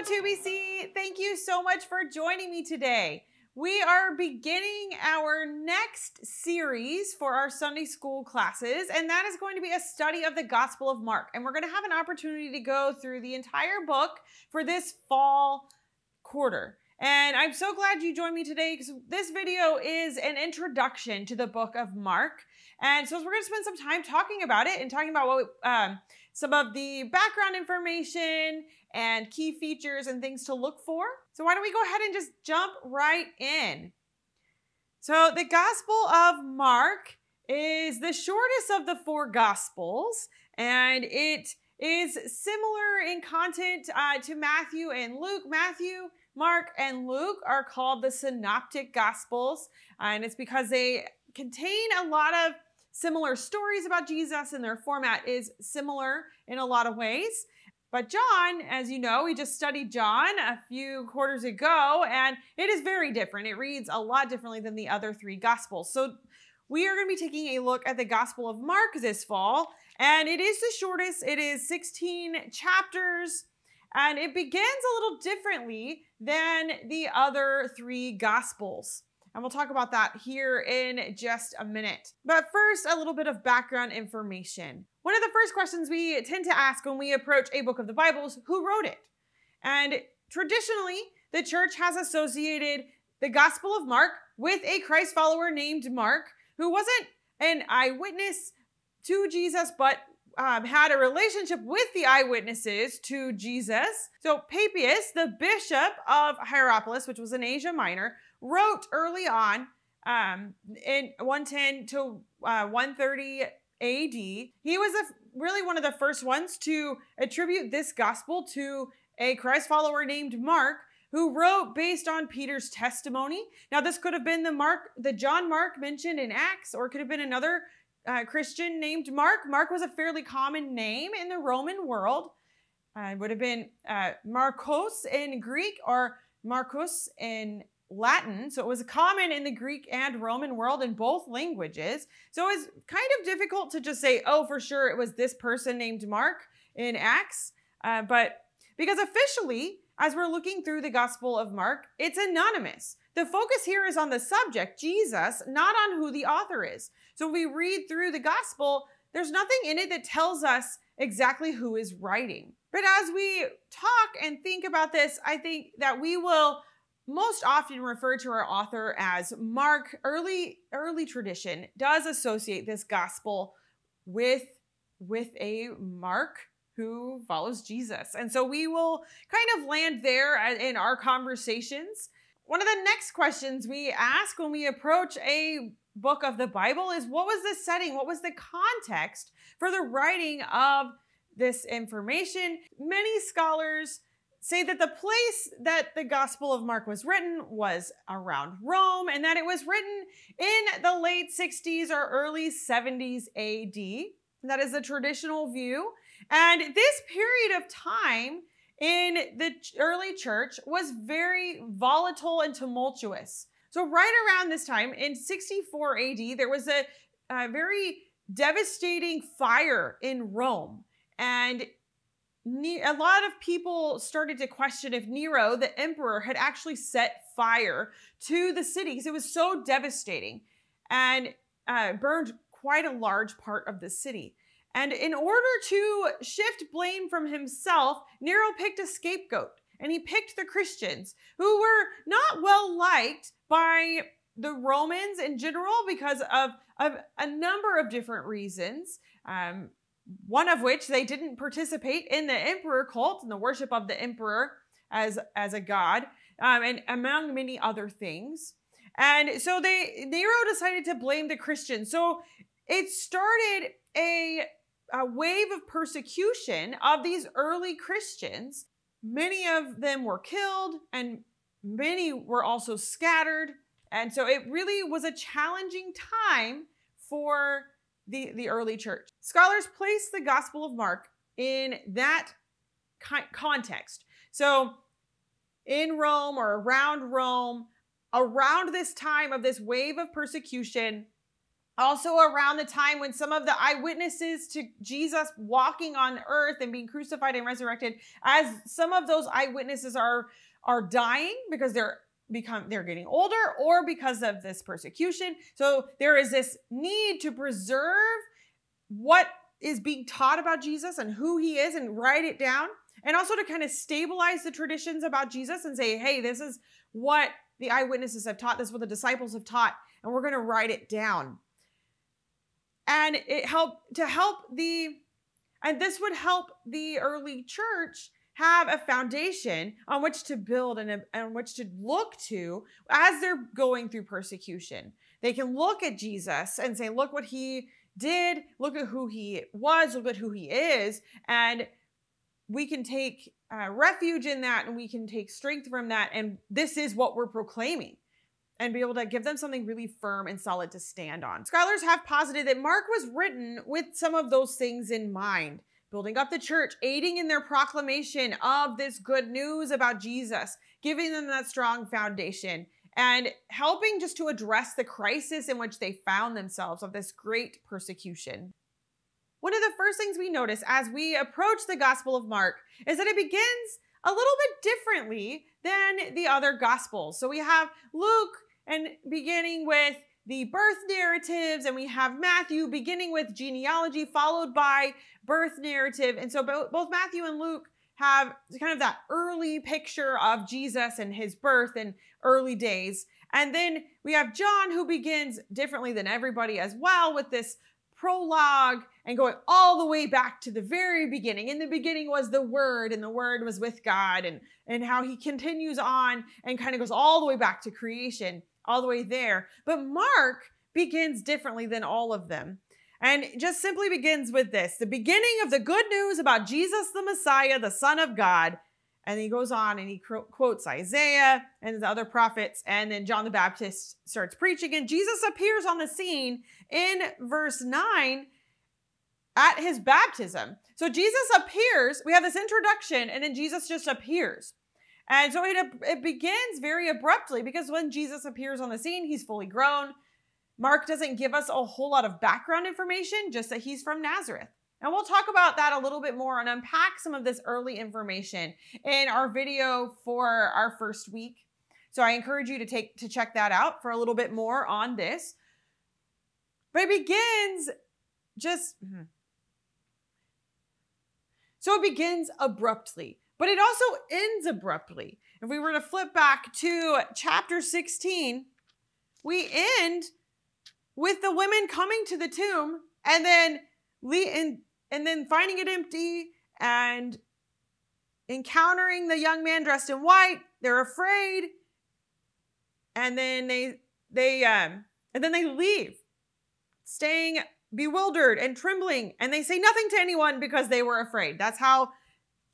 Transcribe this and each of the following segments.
2BC. Thank you so much for joining me today. We are beginning our next series for our Sunday school classes, and that is going to be a study of the Gospel of Mark. And we're going to have an opportunity to go through the entire book for this fall quarter. And I'm so glad you joined me today because this video is an introduction to the book of Mark. And so we're going to spend some time talking about it and talking about what some of the background information and key features and things to look for. So why don't we go ahead and just jump right in. So the Gospel of Mark is the shortest of the four Gospels, and it is similar in content to Matthew and Luke. Matthew, Mark, and Luke are called the Synoptic Gospels, and it's because they contain a lot of similar stories about Jesus, and their format is similar in a lot of ways. But John, as you know, we just studied John a few quarters ago, and it is very different. It reads a lot differently than the other three Gospels. So we are going to be taking a look at the Gospel of Mark this fall, and it is the shortest. It is 16 chapters, and it begins a little differently than the other three Gospels. And we'll talk about that here in just a minute. But first, a little bit of background information. One of the first questions we tend to ask when we approach a book of the Bible is who wrote it? And traditionally, the church has associated the Gospel of Mark with a Christ follower named Mark, who wasn't an eyewitness to Jesus, but had a relationship with the eyewitnesses to Jesus. So Papias, the bishop of Hierapolis, which was in Asia Minor, wrote early on in 110 to 130 AD. He was really one of the first ones to attribute this gospel to a Christ follower named Mark, who wrote based on Peter's testimony. Now, this could have been the John Mark mentioned in Acts, or it could have been another Christian named Mark. Mark was a fairly common name in the Roman world. It would have been Markos in Greek or Marcus in Latin. So it was common in the Greek and Roman world in both languages. So it's kind of difficult to just say, oh, for sure it was this person named Mark in Acts. But because officially, as we're looking through the Gospel of Mark, it's anonymous. The focus here is on the subject, Jesus, not on who the author is. So when we read through the Gospel, there's nothing in it that tells us exactly who is writing. But as we talk and think about this, I think that we will most often refer to our author as Mark. Early tradition does associate this gospel with a Mark who follows Jesus. And so we will kind of land there in our conversations. One of the next questions we ask when we approach a book of the Bible is, what was the setting? What was the context for the writing of this information? Many scholars say that the place that the Gospel of Mark was written was around Rome, and that it was written in the late 60s or early 70s AD. That is the traditional view. And this period of time in the early church was very volatile and tumultuous. So right around this time, in 64 AD, there was a very devastating fire in Rome. And a lot of people started to question if Nero, the emperor, had actually set fire to the city because it was so devastating and burned quite a large part of the city. And in order to shift blame from himself, Nero picked a scapegoat, and he picked the Christians, who were not well liked by the Romans in general because of a number of different reasons. One of which they didn't participate in the emperor cult and the worship of the emperor as a god, and among many other things. And so Nero decided to blame the Christians. So it started a wave of persecution of these early Christians. Many of them were killed, and many were also scattered. And so it really was a challenging time for the early church. Scholars place the Gospel of Mark in that context. So in Rome or around Rome, around this time of this wave of persecution, Also around the time when some of the eyewitnesses to Jesus walking on earth and being crucified and resurrected, as some of those eyewitnesses are dying because they're getting older or because of this persecution. So there is this need to preserve what is being taught about Jesus and who he is and write it down. And also to kind of stabilize the traditions about Jesus and say, hey, this is what the eyewitnesses have taught. This is what the disciples have taught. And we're going to write it down. And this would help the early church have a foundation on which to build and on which to look to as they're going through persecution. They can look at Jesus and say, look what he did, look at who he was, look at who he is, and we can take refuge in that, and we can take strength from that, and this is what we're proclaiming, and be able to give them something really firm and solid to stand on. Scholars have posited that Mark was written with some of those things in mind, building up the church, aiding in their proclamation of this good news about Jesus, giving them that strong foundation, and helping just to address the crisis in which they found themselves of this great persecution. One of the first things we notice as we approach the Gospel of Mark is that it begins a little bit differently than the other Gospels. So we have Luke and beginning with the birth narratives, and we have Matthew beginning with genealogy followed by birth narrative. And so both Matthew and Luke have kind of that early picture of Jesus and his birth and early days. And then we have John, who begins differently than everybody as well, with this prologue and going all the way back to the very beginning. In the beginning was the Word, and the Word was with God, and how he continues on and kind of goes all the way back to creation, all the way there. But Mark begins differently than all of them. And just simply begins with this, the beginning of the good news about Jesus the Messiah, the Son of God. And he goes on and he quotes Isaiah and the other prophets. And then John the Baptist starts preaching. And Jesus appears on the scene in verse 9 at his baptism. So Jesus appears. We have this introduction, and then Jesus just appears. And so it begins very abruptly, because when Jesus appears on the scene, he's fully grown. Mark doesn't give us a whole lot of background information, just that he's from Nazareth. And we'll talk about that a little bit more and unpack some of this early information in our video for our first week. So I encourage you to check that out for a little bit more on this. But it begins it begins abruptly, but it also ends abruptly. If we were to flip back to chapter 16, we end with the women coming to the tomb and then finding it empty and encountering the young man dressed in white. They're afraid, and then they leave, staying bewildered and trembling, and they say nothing to anyone because they were afraid. That's how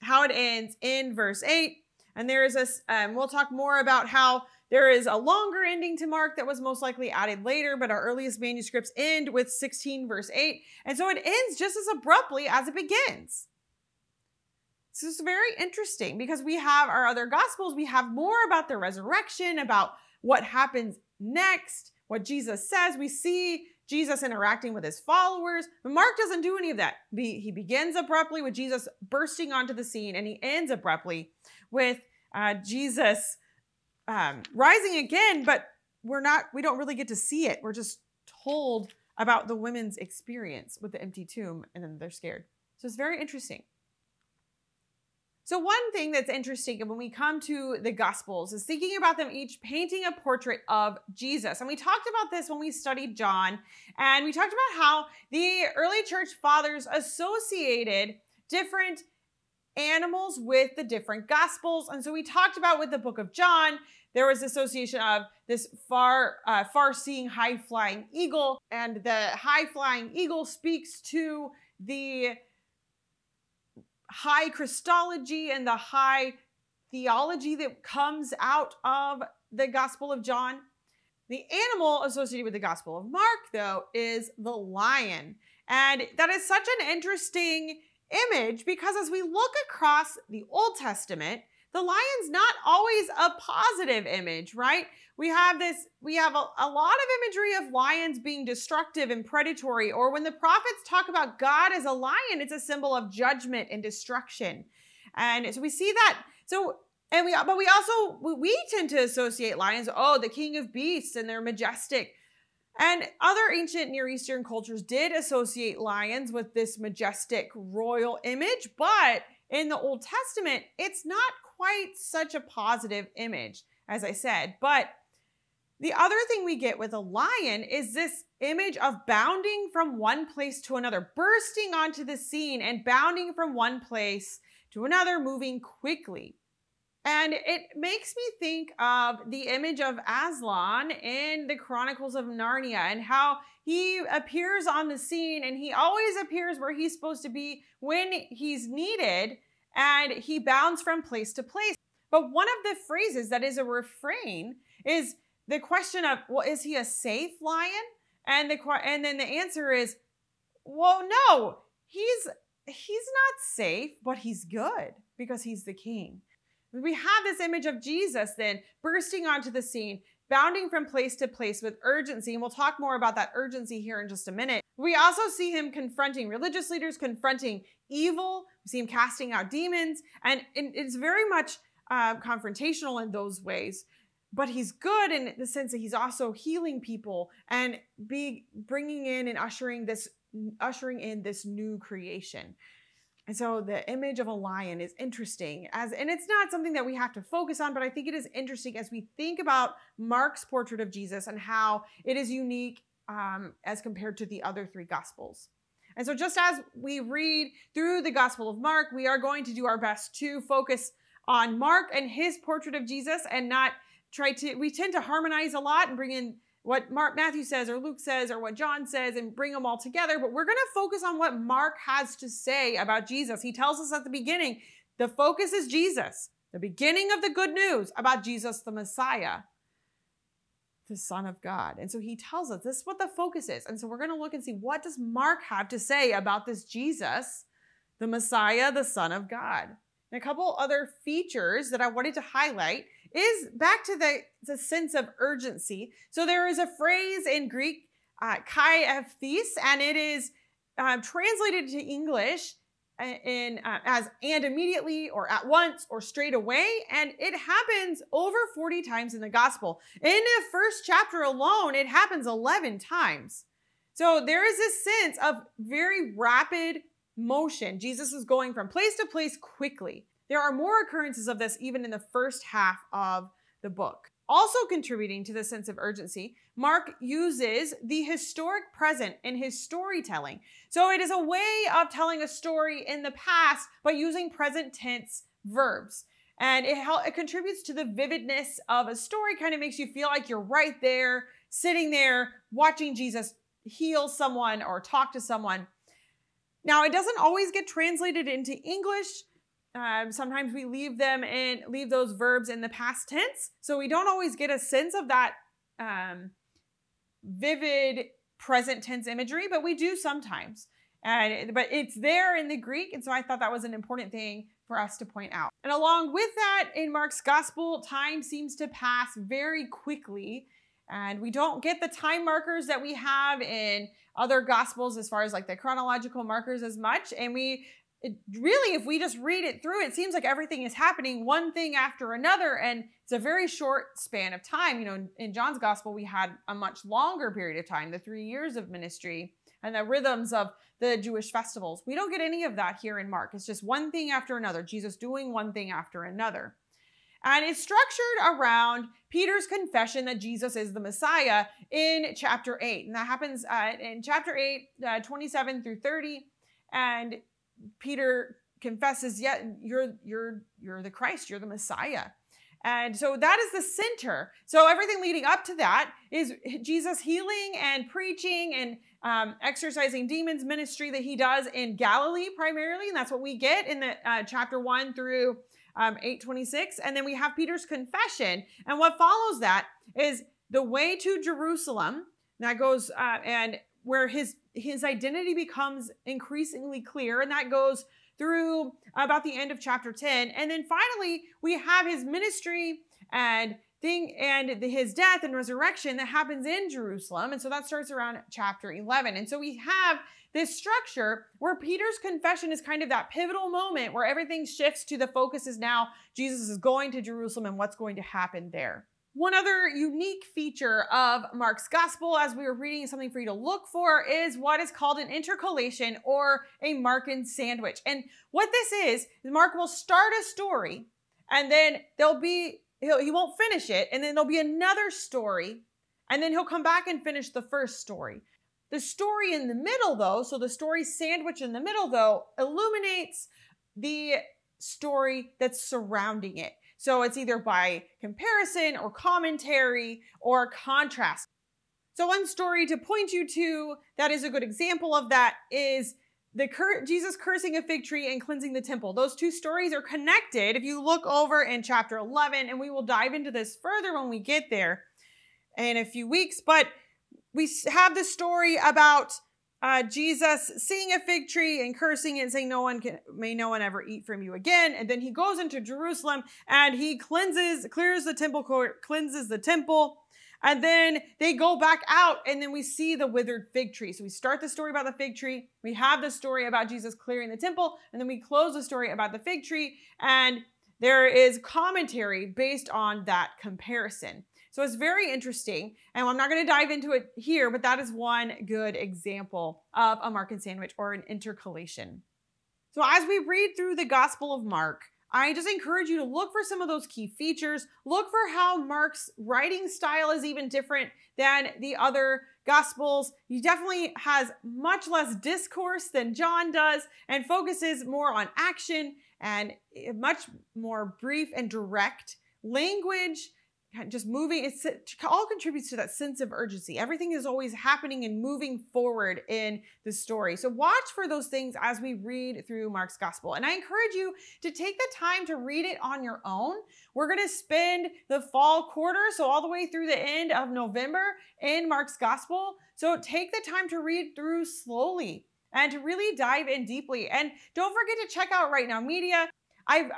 it ends in verse 8. And there is this, we'll talk more about how there is a longer ending to Mark that was most likely added later, but our earliest manuscripts end with 16 verse 8. And so it ends just as abruptly as it begins. This is very interesting, because we have our other Gospels. We have more about the resurrection, about what happens next, what Jesus says. We see Jesus interacting with his followers, but Mark doesn't do any of that. He begins abruptly with Jesus bursting onto the scene, and he ends abruptly with Jesus rising again, but we don't really get to see it. We're just told about the women's experience with the empty tomb, and then they're scared. So it's very interesting. So one thing that's interesting when we come to the Gospels is thinking about them each painting a portrait of Jesus. And we talked about this when we studied John, and we talked about how the early church fathers associated different animals with the different Gospels. And so we talked about with the book of John, there was association of this far-seeing, high-flying eagle, and the high-flying eagle speaks to the high Christology and the high theology that comes out of the Gospel of John. The animal associated with the Gospel of Mark, though, is the lion. And that is such an interesting image, because as we look across the Old Testament, the lion's not always a positive image, right? We have a lot of imagery of lions being destructive and predatory, or when the prophets talk about God as a lion, it's a symbol of judgment and destruction. And so we see that. But we tend to associate lions, the king of beasts, and they're majestic. And other ancient Near Eastern cultures did associate lions with this majestic royal image, but in the Old Testament, it's not quite such a positive image, as I said. But the other thing we get with a lion is this image of bounding from one place to another, bursting onto the scene and bounding from one place to another, moving quickly. And it makes me think of the image of Aslan in the Chronicles of Narnia and how he appears on the scene, and he always appears where he's supposed to be when he's needed, and he bounds from place to place. But one of the phrases that is a refrain is the question of, well, is he a safe lion? And then the answer is, well, no, he's not safe, but he's good because he's the king. We have this image of Jesus then bursting onto the scene, bounding from place to place with urgency. And we'll talk more about that urgency here in just a minute. We also see him confronting religious leaders, confronting evil. We see him casting out demons. And it's very much confrontational in those ways. But he's good in the sense that he's also healing people and bringing in and ushering in this new creation. And so the image of a lion is interesting, and it's not something that we have to focus on, but I think it is interesting as we think about Mark's portrait of Jesus and how it is unique as compared to the other three Gospels. And so just as we read through the Gospel of Mark, we are going to do our best to focus on Mark and his portrait of Jesus and not we tend to harmonize a lot and bring in what Matthew says or Luke says or what John says and bring them all together. But we're going to focus on what Mark has to say about Jesus. He tells us at the beginning, the focus is Jesus, the beginning of the good news about Jesus, the Messiah, the Son of God. And so he tells us this is what the focus is. And so we're going to look and see, what does Mark have to say about this Jesus, the Messiah, the Son of God? And a couple other features that I wanted to highlight is back to the sense of urgency. So there is a phrase in Greek, kai ephes, and it is translated to English as and immediately or at once or straight away. And it happens over 40 times in the gospel. In the first chapter alone, it happens 11 times. So there is this sense of very rapid motion. Jesus is going from place to place quickly. There are more occurrences of this even in the first half of the book. Also contributing to the sense of urgency, Mark uses the historic present in his storytelling. So it is a way of telling a story in the past, but using present tense verbs. And it contributes to the vividness of a story, kind of makes you feel like you're right there, sitting there, watching Jesus heal someone or talk to someone. Now, it doesn't always get translated into English. Sometimes we leave those verbs in the past tense. So we don't always get a sense of that vivid present tense imagery, but we do sometimes. But it's there in the Greek. And so I thought that was an important thing for us to point out. And along with that, in Mark's gospel, time seems to pass very quickly. And we don't get the time markers that we have in other gospels as far as like the chronological markers as much. And really, if we just read it through, it seems like everything is happening one thing after another, and it's a very short span of time. You know, in John's gospel, we had a much longer period of time, the 3 years of ministry and the rhythms of the Jewish festivals. We don't get any of that here in Mark. It's just one thing after another, Jesus doing one thing after another. And it's structured around Peter's confession that Jesus is the Messiah in chapter 8. And that happens in chapter 8, 27 through 30. And Peter confesses, yeah, you're the Christ, you're the Messiah. And so that is the center. So everything leading up to that is Jesus healing and preaching and exorcising demons ministry that he does in Galilee primarily. And that's what we get in the chapter 1 through 8:26. And then we have Peter's confession. And what follows that is the way to Jerusalem. That goes and where his identity becomes increasingly clear. And that goes through about the end of chapter 10. And then finally, we have his ministry and his death and resurrection that happens in Jerusalem. And so that starts around chapter 11. And so we have this structure where Peter's confession is kind of that pivotal moment where everything shifts to the focus is now Jesus is going to Jerusalem and what's going to happen there. One other unique feature of Mark's gospel, as we were reading, something for you to look for, is what is called an intercalation or a Markin sandwich. And what this is Mark will start a story and then he won't finish it, and then there'll be another story, and then he'll come back and finish the first story. The story in the middle, though, so the story sandwich in the middle, though, illuminates the story that's surrounding it. So it's either by comparison or commentary or contrast. So one story to point you to that is a good example of that is Jesus cursing a fig tree and cleansing the temple. Those two stories are connected if you look over in chapter 11, and we will dive into this further when we get there in a few weeks. But we have the story about Jesus seeing a fig tree and cursing it and saying, may no one ever eat from you again. And then he goes into Jerusalem and he clears the temple court, cleanses the temple. And then they go back out and then we see the withered fig tree. So we start the story about the fig tree. We have the story about Jesus clearing the temple. And then we close the story about the fig tree. And there is commentary based on that comparison. So it's very interesting. And I'm not going to dive into it here, but that is one good example of a Markin sandwich or an intercalation. So as we read through the Gospel of Mark, I just encourage you to look for some of those key features. Look for how Mark's writing style is even different than the other Gospels. He definitely has much less discourse than John does and focuses more on action and much more brief and direct language. Just moving, it all contributes to that sense of urgency. Everything is always happening and moving forward in the story. So watch for those things as we read through Mark's gospel. And I encourage you to take the time to read it on your own. We're going to spend the fall quarter, so all the way through the end of November, in Mark's gospel. So take the time to read through slowly and to really dive in deeply. And don't forget to check out Right Now Media. I've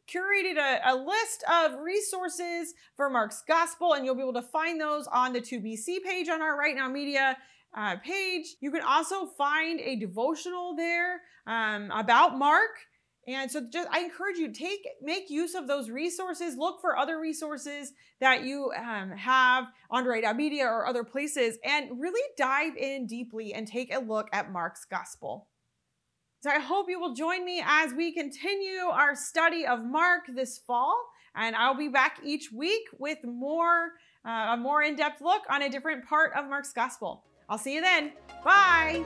curated a list of resources for Mark's Gospel, and you'll be able to find those on the 2BC page on our Right Now Media page. You can also find a devotional there about Mark. And so I encourage you to make use of those resources. Look for other resources that you have on Right Now Media or other places, and really dive in deeply and take a look at Mark's Gospel. So I hope you will join me as we continue our study of Mark this fall, and I'll be back each week with a more in-depth look on a different part of Mark's gospel. I'll see you then. Bye.